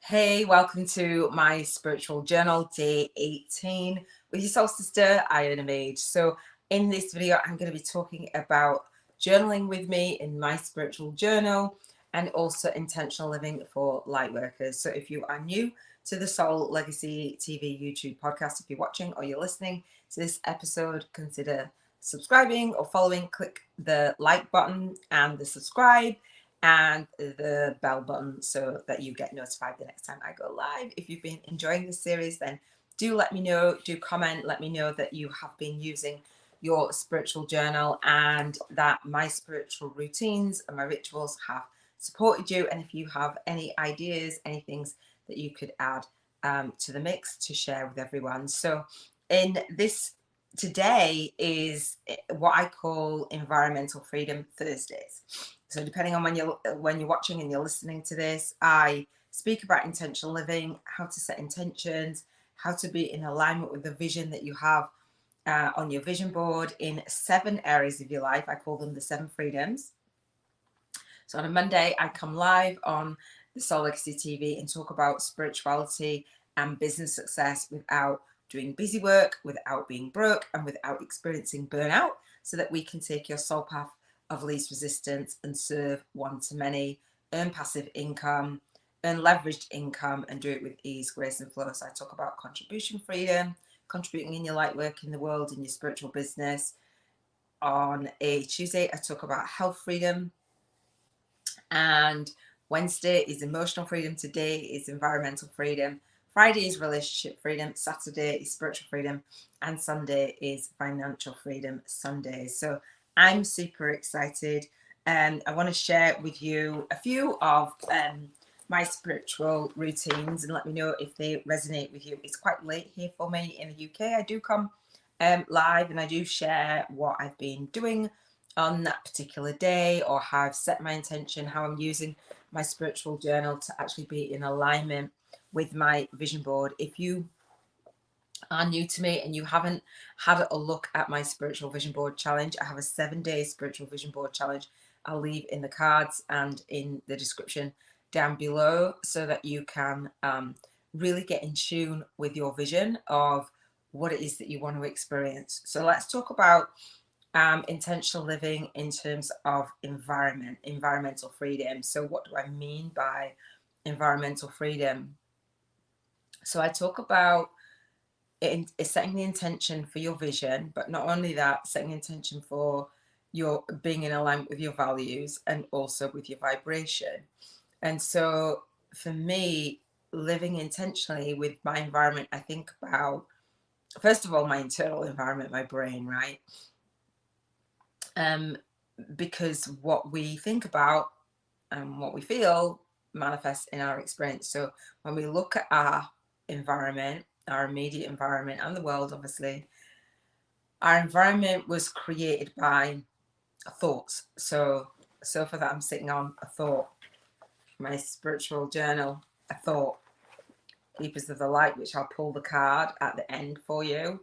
Hey, welcome to my spiritual journal, day 18, with your soul sister, Iona. So in this video, I'm going to be talking about journaling with me in my spiritual journal and also intentional living for light workers. So if you are new to the Soul Legacy TV YouTube podcast, if you're watching or you're listening to this episode, consider subscribing or following. Click the like button and the subscribe and the bell button so that you get notified the next time I go live. If you've been enjoying this series, then do let me know, do comment, let me know that you have been using your spiritual journal and that my spiritual routines and my rituals have supported you. And if you have any ideas, any things that you could add to the mix to share with everyone. So in this today is what I call Environmental Freedom Thursdays. So depending on when you're watching and you're listening to this, I speak about intentional living, how to set intentions, how to be in alignment with the vision that you have on your vision board in 7 areas of your life. I call them the 7 freedoms. So on a Monday, I come live on the Soul Legacy TV and talk about spirituality and business success without doing busy work, without being broke, and without experiencing burnout, so that we can take your soul path of least resistance and serve one-to-many, earn passive income, earn leveraged income, and do it with ease, grace, and flow. So I talk about contribution freedom, contributing in your light work in the world, in your spiritual business. On a Tuesday, I talk about health freedom, and Wednesday is emotional freedom. Today is environmental freedom. Friday is relationship freedom. Saturday is spiritual freedom, and Sunday is financial freedom Sunday. So I'm super excited, and I want to share with you a few of my spiritual routines and let me know if they resonate with you. It's quite late here for me in the UK. I do come live and I do share what I've been doing on that particular day, or how I've set my intention, how I'm using my spiritual journal to actually be in alignment with my vision board. If you are new to me and you haven't had a look at my spiritual vision board challenge, I have a 7-day spiritual vision board challenge. I'll leave in the cards and in the description down below so that you can really get in tune with your vision of what it is that you want to experience. So let's talk about intentional living in terms of environmental freedom. So what do I mean by environmental freedom? So I talk about setting the intention for your vision, but not only that, setting the intention for your being in alignment with your values and also with your vibration. And so for me, living intentionally with my environment, I think about, first of all, my internal environment, my brain, right? Because what we think about and what we feel manifests in our experience. So when we look at our environment, our immediate environment, and the world, obviously, our environment was created by thoughts. So for that, I'm sitting on a thought, my spiritual journal, a thought, Keepers of the Light, which I'll pull the card at the end for you,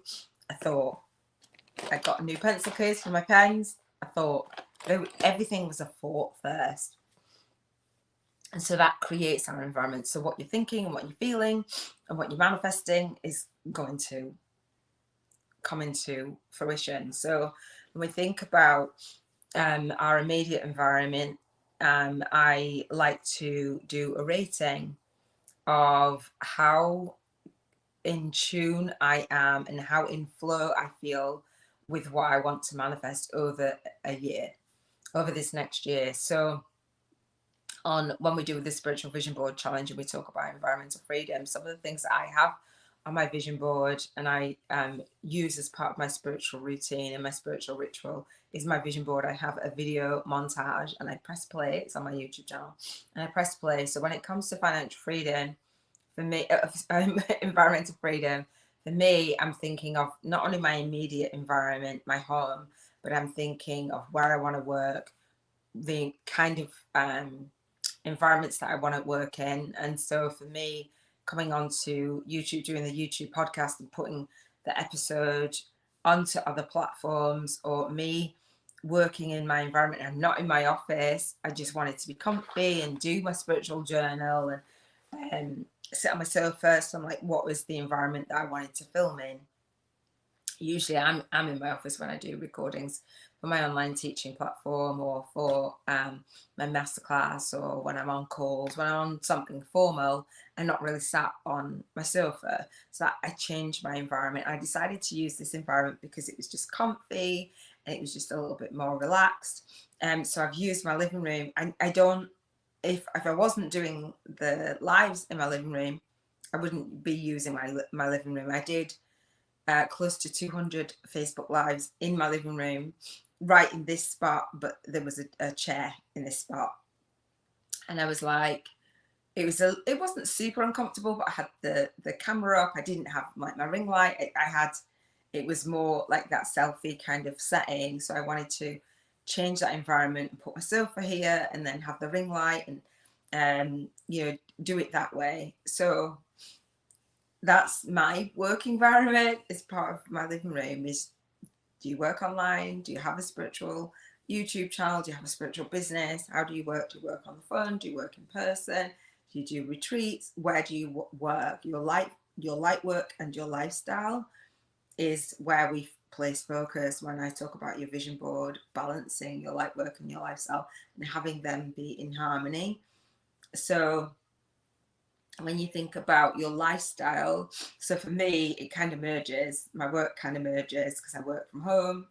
a thought. I got a new pencil case for my pens, a thought. Everything was a thought first. And so that creates our environment. So what you're thinking and what you're feeling and what you're manifesting is going to come into fruition. So when we think about our immediate environment, I like to do a rating of how in tune I am and how in flow I feel with what I want to manifest over a year, over this next year. So on when we do the spiritual vision board challenge and we talk about environmental freedom, some of the things that I have on my vision board and I use as part of my spiritual routine and my spiritual ritual is my vision board. I have a video montage and I press play. It's on my YouTube channel and I press play. So when it comes to financial freedom, for me, environmental freedom, for me, I'm thinking of not only my immediate environment, my home, but I'm thinking of where I want to work, the kind of environments that I want to work in. And so for me, coming onto YouTube, doing the YouTube podcast and putting the episode onto other platforms, or me working in my environment and not in my office, I just wanted to be comfy and do my spiritual journal and sit on my sofa. So I'm like, what was the environment that I wanted to film in? Usually I'm in my office when I do recordings for my online teaching platform, or for my masterclass, or when I'm on calls, when I'm on something formal and not really sat on my sofa. So I changed my environment. I decided to use this environment because it was just comfy and it was just a little bit more relaxed. So I've used my living room. I don't, if I wasn't doing the lives in my living room, I wouldn't be using my living room. I did close to 200 Facebook Lives in my living room, right in this spot, but there was a chair in this spot. And I was like, it wasn't super uncomfortable, but I had the camera up. I didn't have like my ring light. It was more like that selfie kind of setting. So I wanted to change that environment and put my sofa here and then have the ring light and, do it that way. So that's my work environment. As part of my living room is, do you work online? Do you have a spiritual YouTube channel? Do you have a spiritual business? How do you work? Do you work on the phone? Do you work in person? Do you do retreats? Where do you work? Your light work and your lifestyle is where we place focus when I talk about your vision board, balancing your light work and your lifestyle and having them be in harmony. So when you think about your lifestyle, so for me, it kind of merges, my work kind of merges because I work from home.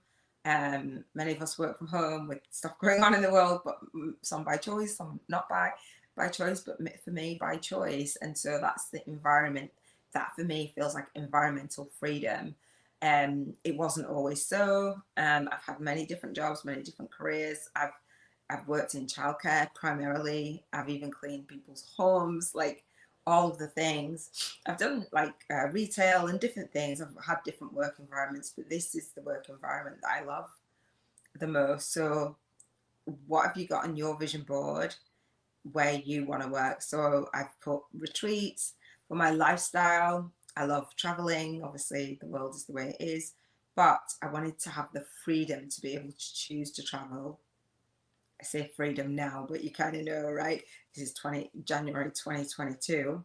Many of us work from home with stuff going on in the world, but some by choice, some not by choice, but for me, by choice. And so that's the environment that for me feels like environmental freedom. It wasn't always so. I've had many different jobs, many different careers. I've worked in childcare primarily. I've even cleaned people's homes, like all of the things. I've done like retail and different things. I've had different work environments, but this is the work environment that I love the most. So what have you got on your vision board where you want to work? So I've put retreats for my lifestyle. I love traveling. Obviously the world is the way it is, but I wanted to have the freedom to be able to choose to travel. I say freedom now, but you kind of know, right? This is January 2022.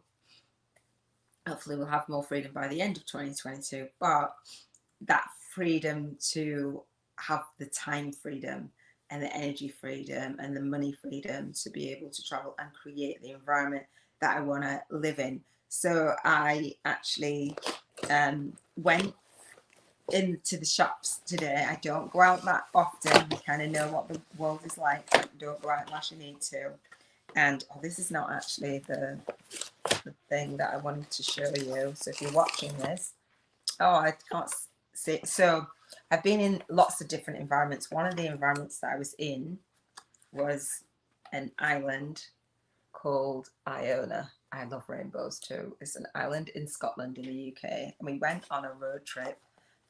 Hopefully we'll have more freedom by the end of 2022, but that freedom to have the time freedom and the energy freedom and the money freedom to be able to travel and create the environment that I want to live in. So I actually went into the shops today. I don't go out that often. You kind of know what the world is like. Don't go out unless you need to. And this is not actually the thing that I wanted to show you. So if you're watching this, I can't see. So I've been in lots of different environments. One of the environments that I was in was an island called Iona. I love rainbows too. It's an island in Scotland in the UK. And we went on a road trip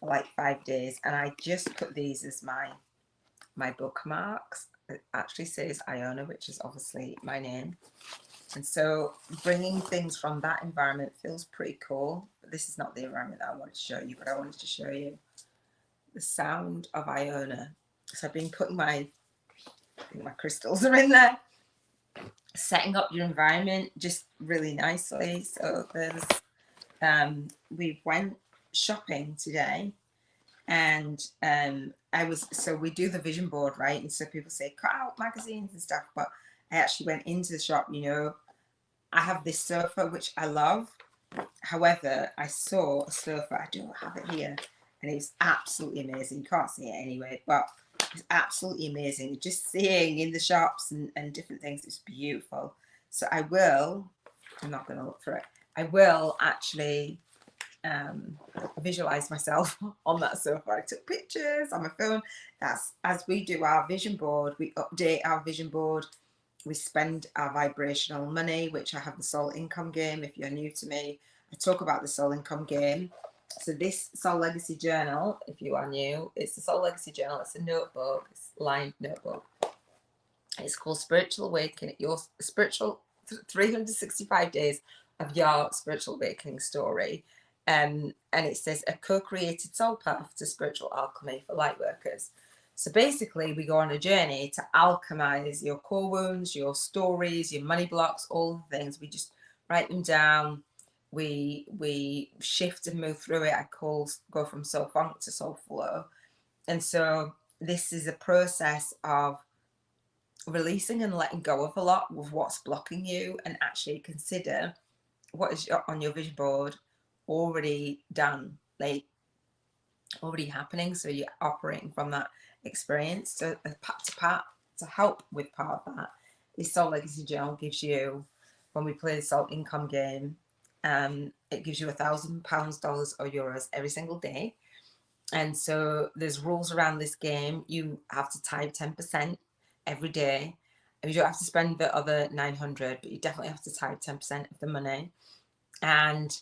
for like 5 days, and I just put these as my bookmarks. It actually says Iona, which is obviously my name. And so bringing things from that environment feels pretty cool. But this is not the environment that I wanted to show you, but I wanted to show you the sound of Iona. So I've been putting I think my crystals are in there, setting up your environment just really nicely. So there's we went shopping today, and we do the vision board, right? And so people say cut out magazines and stuff, but I actually went into the shop. I have this sofa which I love. However, I saw a sofa, I don't have it here, and it's absolutely amazing. You can't see it anyway, but it's absolutely amazing. Just seeing in the shops and different things, it's beautiful. So I'm not going to look for it. I will actually visualize myself on that sofa. I took pictures on my phone. That's as we do our vision board, we update our vision board. We spend our vibrational money, which I have the soul income game. If you're new to me, I talk about the soul income game. So this Soul Legacy journal, if you are new, it's the Soul Legacy journal. It's a notebook, it's a lined notebook. It's called Spiritual Awakening, your spiritual 365 days of your spiritual awakening story. And it says a co-created soul path to spiritual alchemy for light workers. So basically we go on a journey to alchemize your core wounds, your stories, your money blocks, all the things. We just write them down. We shift and move through it. I go from soul funk to soul flow. And so this is a process of releasing and letting go of a lot of what's blocking you, and actually consider what is on your vision board already done, like already happening. So you're operating from that experience. So to help with part of that, this Soul Legacy Journal gives you, when we play the Soul Income game, it gives you £1,000, dollars or euros every single day. And so there's rules around this game. You have to tithe 10% every day. And you don't have to spend the other 900, but you definitely have to tithe 10% of the money. And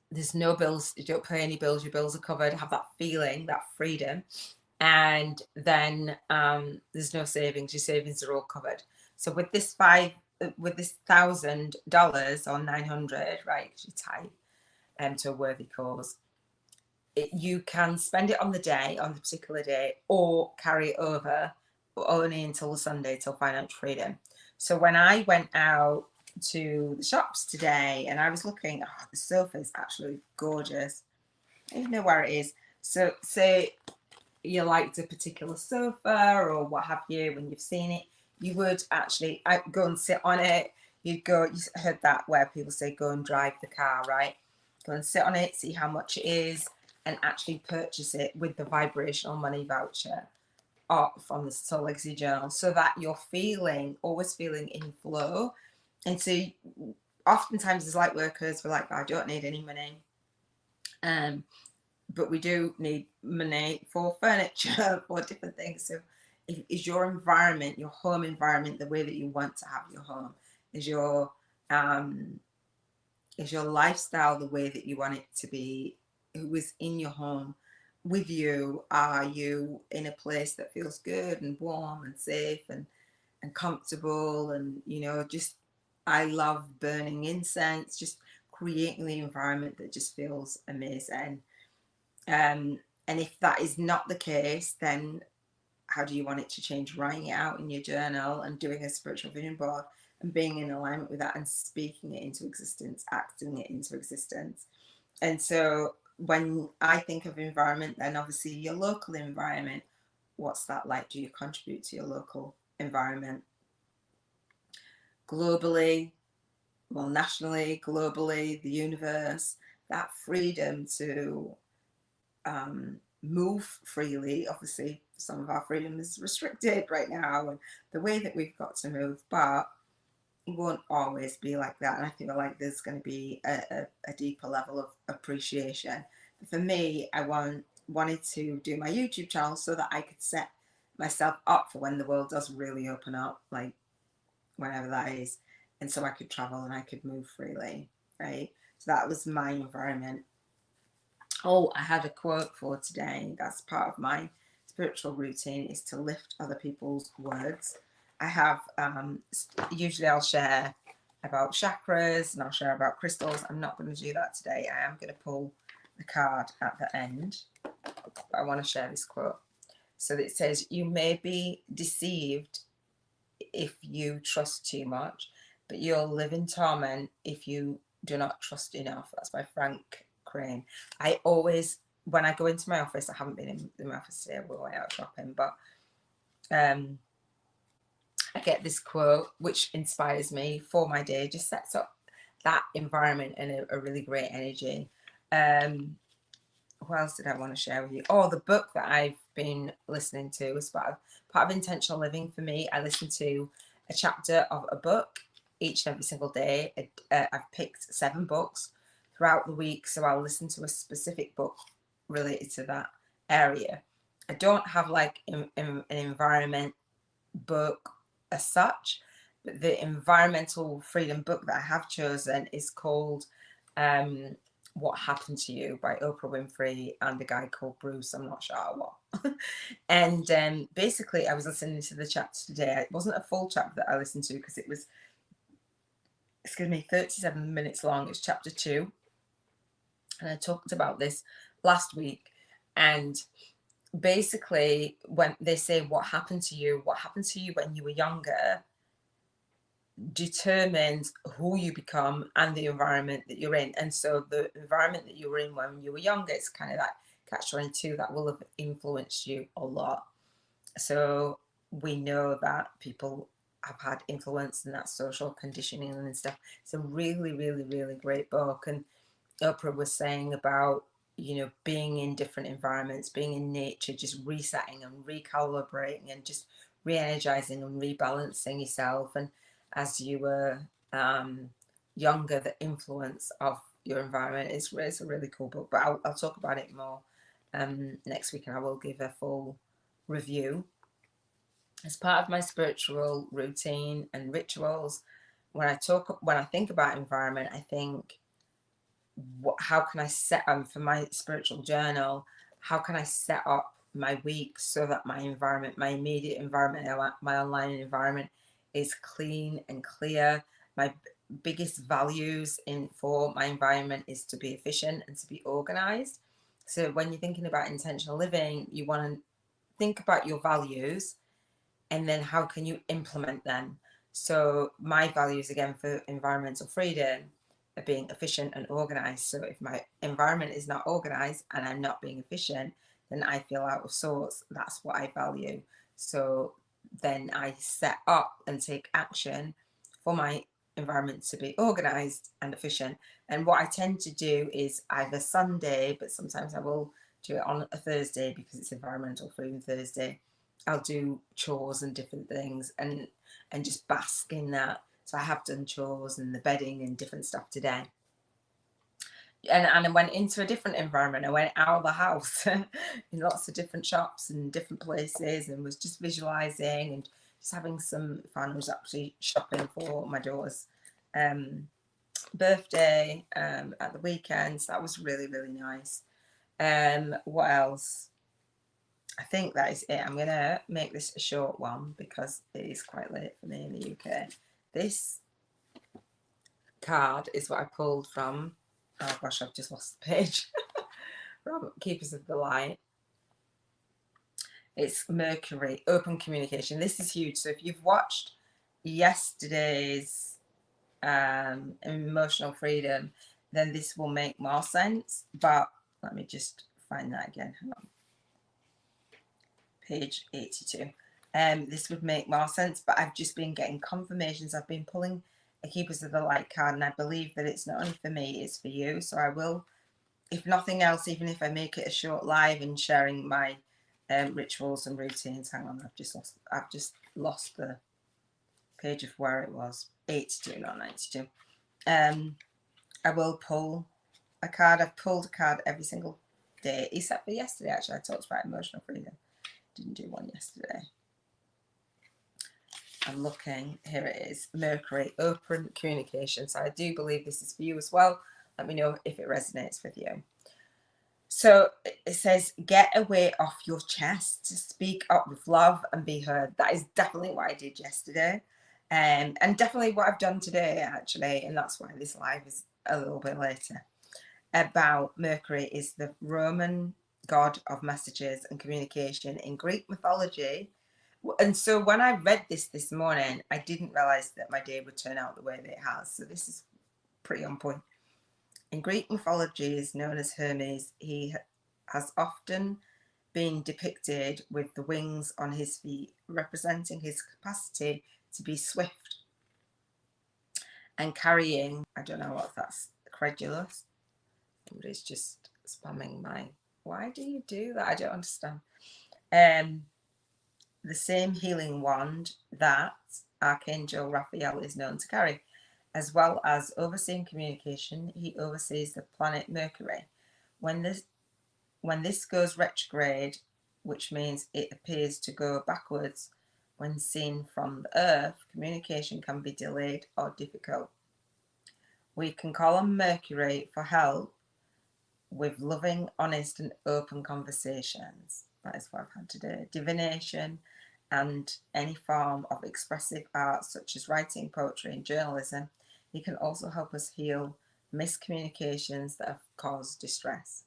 there's no bills. You don't pay any bills. Your bills are covered. Have that feeling, that freedom. And then there's no savings. Your savings are all covered. So with this $1,000 or 900, right? You tithe to a worthy cause. You can spend it on the particular day, or carry it over, but only until Sunday, till financial freedom. So when I went out to the shops today and I was looking, the sofa is actually gorgeous. I don't even know where it is. So say you liked a particular sofa or what have you, when you've seen it, you would actually go and sit on it. You heard that where people say go and drive the car, right? Go and sit on it, see how much it is, and actually purchase it with the vibrational money voucher from the Soul Legacy Journal, so that you're always feeling in flow. And so oftentimes as light workers, we're like, I don't need any money. But we do need money for furniture, for different things. So is your environment, your home environment, the way that you want to have your home? Is your lifestyle the way that you want it to be? Who is in your home with you? Are you in a place that feels good and warm and safe and comfortable? And just, I love burning incense, just creating the environment that just feels amazing. And if that is not the case, then how do you want it to change? Writing it out in your journal and doing a spiritual vision board and being in alignment with that and speaking it into existence, acting it into existence. And so when I think of environment, then obviously your local environment, what's that like? Do you contribute to your local environment? Globally, well, nationally, globally, the universe, that freedom to move freely. Obviously, some of our freedom is restricted right now, and the way that we've got to move, but it won't always be like that. And I feel like there's going to be a deeper level of appreciation. For me, I wanted to do my YouTube channel so that I could set myself up for when the world does really open up, like whenever that is, and so I could travel and I could move freely, right? So that was my environment. Oh, I had a quote for today. That's part of my spiritual routine, is to lift other people's words. I have, usually I'll share about chakras and I'll share about crystals. I'm not going to do that today. I am going to pull the card at the end, but I want to share this quote. So it says, you may be deceived if you trust too much, but you'll live in torment if you do not trust enough. That's by Frank Crane. I always, when I go into my office, I haven't been in my office today, we're way out shopping, but I get this quote which inspires me for my day, just sets up that environment in a really great energy. What else did I want to share with you? Oh, the book that I've been listening to is part of intentional living for me. I listen to a chapter of a book each and every single day. I've picked 7 books throughout the week, so I'll listen to a specific book related to that area. I don't have like an environment book as such, but the environmental freedom book that I have chosen is called What Happened to You by Oprah Winfrey and a guy called Bruce, I'm not sure what. And basically I was listening to the chapter today. It wasn't a full chapter that I listened to because it was, 37 minutes long. It's chapter 2, and I talked about this last week. And basically when they say what happened to you when you were younger, determines who you become and the environment that you're in. And so the environment that you were in when you were younger, it's kind of that catch-22 that will have influenced you a lot. So we know that people have had influence in that social conditioning and stuff. It's a really, really, really great book. And Oprah was saying about, you know, being in different environments, being in nature, just resetting and recalibrating and just re-energizing and rebalancing yourself. And as you were younger, the influence of your environment is a really cool book. But I'll talk about it more next week, and I will give a full review. As part of my spiritual routine and rituals, when I think about environment, I think, how can I set for my spiritual journal, how can I set up my week so that my environment, my immediate environment, my online environment is clean and clear. My biggest values for my environment is to be efficient and to be organized. So when you're thinking about intentional living, you want to think about your values and then how can you implement them. So my values, again, for environmental freedom are being efficient and organized. So if my environment is not organized and I'm not being efficient, then I feel out of sorts. That's what I value. So then I set up and take action for my environment to be organized and efficient. And what I tend to do is either Sunday, but sometimes I will do it on a Thursday because it's Environmental Freedom Thursday. I'll do chores and different things and just bask in that. So I have done chores and the bedding and different stuff today. And I went into a different environment. I went out of the house in lots of different shops and different places and was just visualizing and just having some fun. I was actually shopping for my daughter's birthday at the weekend. So that was really, really nice. What else? I think that is it. I'm going to make this a short one because it is quite late for me in the UK. This card is what I pulled from, oh gosh, I've just lost the page, from Keepers of the Light. It's Mercury, open communication. This is huge. So if you've watched yesterday's emotional freedom, then this will make more sense. But let me just find that again. Hang on. Page 82. This would make more sense, but I've just been getting confirmations. I've been pulling a Keepers of the Light card, and I believe that it's not only for me, it's for you. So I will, if nothing else, even if I make it a short live and sharing my rituals and routines. Hang on, I've just lost the page of where it was. 82, not 92. I will pull a card. I've pulled a card every single day, except for yesterday. Actually, I talked about emotional freedom. Didn't do one yesterday. I'm looking. Here it is. Mercury, open communication. So I do believe this is for you as well. Let me know if it resonates with you. So it says, get a weight off your chest, speak up with love and be heard. That is definitely what I did yesterday. And definitely what I've done today, actually. And that's why this live is a little bit later. About Mercury is the Roman god of messages and communication in Greek mythology. And so when I read this morning, I didn't realize that my day would turn out the way that it has. So this is pretty on point. In Greek mythology, is known as Hermes. He has often been depicted with the wings on his feet, representing his capacity to be swift and carrying, I don't know what that's, credulous. Somebody's just spamming my, why do you do that? I don't understand. The same healing wand that Archangel Raphael is known to carry. As well as overseeing communication, he oversees the planet Mercury. When this goes retrograde, which means it appears to go backwards when seen from the Earth, communication can be delayed or difficult. We can call on Mercury for help with loving, honest and open conversations. That is what I've had today. Divination and any form of expressive art such as writing, poetry and journalism. He can also help us heal miscommunications that have caused distress.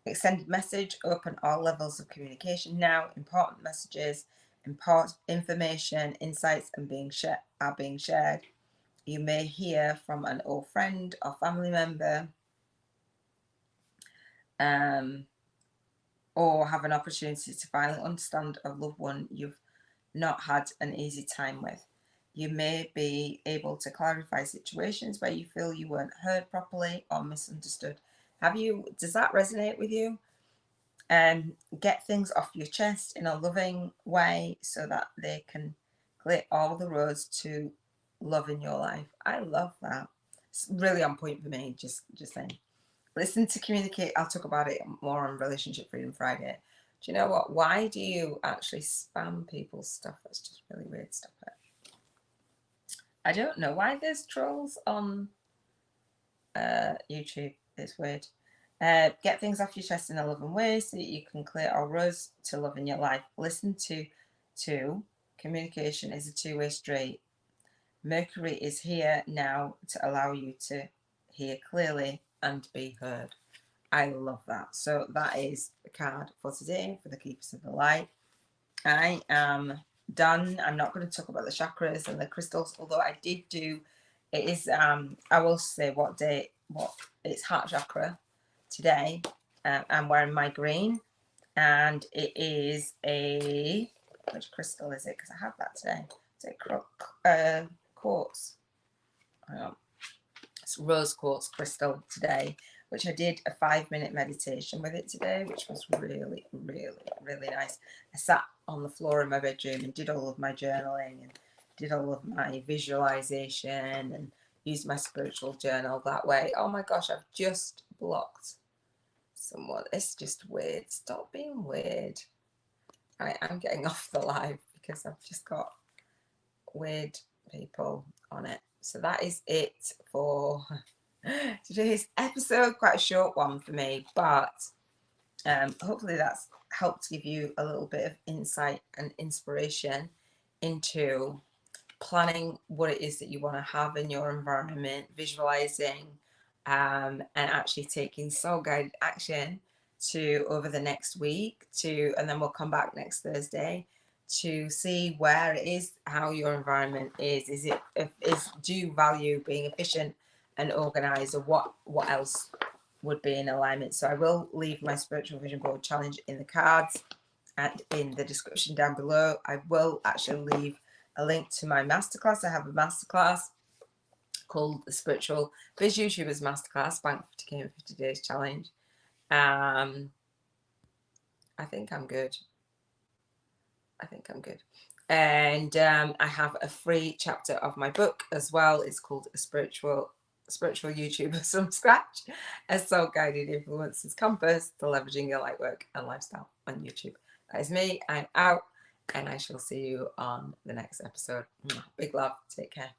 Extended message, open all levels of communication now. Important messages Important information, insights are being shared. You may hear from an old friend or family member, or have an opportunity to finally understand a loved one you've not had an easy time with. You may be able to clarify situations where you feel you weren't heard properly or misunderstood. Does that resonate with you? Get things off your chest in a loving way so that they can clear all the roads to love in your life. I love that. It's really on point for me, just saying. Listen to communicate. I'll talk about it more on Relationship Freedom Friday. Do you know what? Why do you actually spam people's stuff? That's just really weird. Stop it. I don't know why there's trolls on YouTube. It's weird. Get things off your chest in a loving way so that you can clear all roads to love in your life. Listen to communication is a two-way street. Mercury is here now to allow you to hear clearly and be heard. I love that. So that is the card for today for the Keepers of the Light. I am done. I'm not going to talk about the chakras and the crystals, although I did do. It is. I will say what it's heart chakra today. I'm wearing my green, and it is a, which crystal is it? Because I have that today. It's a quartz. It's rose quartz crystal today, which I did a 5-minute meditation with it today, which was really, really, really nice. I sat on the floor in my bedroom and did all of my journaling and did all of my visualization and used my spiritual journal that way. Oh my gosh, I've just blocked someone. It's just weird. Stop being weird. I'm getting off the live because I've just got weird people on it. So that is it for today's episode. Quite a short one for me, but hopefully that's helped give you a little bit of insight and inspiration into planning what it is that you want to have in your environment, visualizing, and actually taking soul guided action to over the next week and then we'll come back next Thursday to see where it is, how your environment is do you value being efficient and organized, or what else would be in alignment. So I will leave my spiritual vision board challenge in the cards and in the description down below. I will actually leave a link to my masterclass. I have a masterclass called the Spiritual Biz YouTubers Masterclass, Bank 50k in 50 days challenge. I think I'm good. And I have a free chapter of my book as well. It's called a spiritual YouTuber from scratch, a soul guided influencers compass to leveraging your light work and lifestyle on YouTube. That is me. I'm out, and I shall see you on the next episode. Big love. Take care.